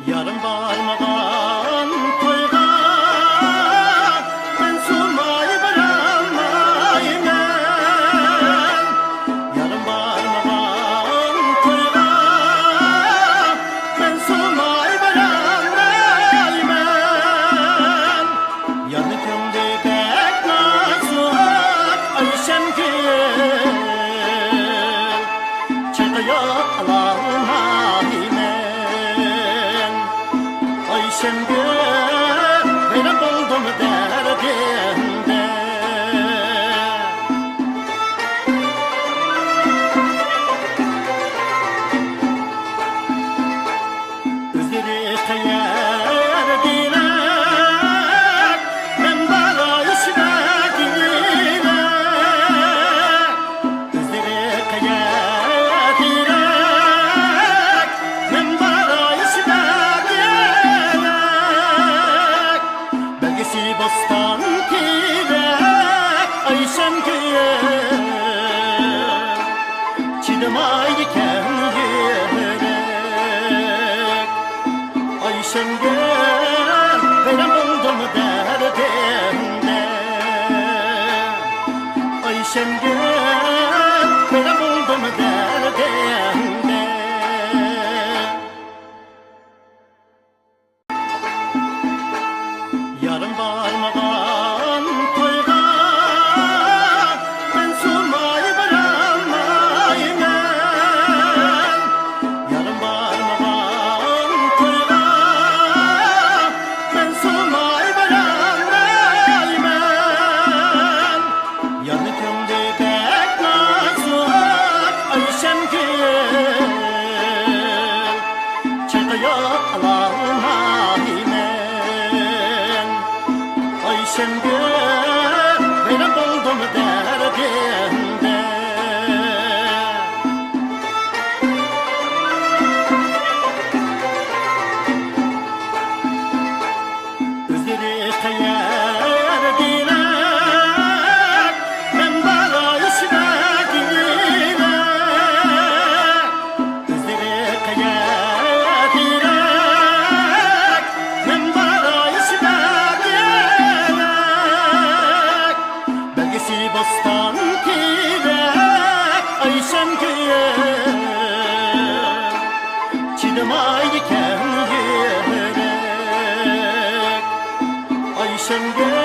Yarım barmağın toyga ben sunmay baramaymen. Yarım barmağın toyga ben sunmay baramaymen. Yanı kömde pek nazuk Ayşem gül çıkıyor alamaymen. Ayşem gül benim buldum derdimde. Üzeri kayar dilek ben bana işler dilek. Üzeri kayar dilek ben bana işler dilek. Belgesi bostan tilek Ayşem gül çiğnemayken yürek. Ayşem gül benim buldum derdimde. Ayşem gül benim buldum derdimde. Yarım barmağın toyga ben sunmay baramaymen. Yarım barmağın toyga ben sunmay baramaymen. Yanı kömde pek nazuk Ayşem gül çıkıyor alamaymen. Ayşem gül benim buldum derdimde. Üzeri kayar dilek ben bana işler dilek. Üzeri kayar dilek ben bana işler dilek. Belgesi bostan tilek Ayşem gül çiğnemayken yürek. Ayşem gül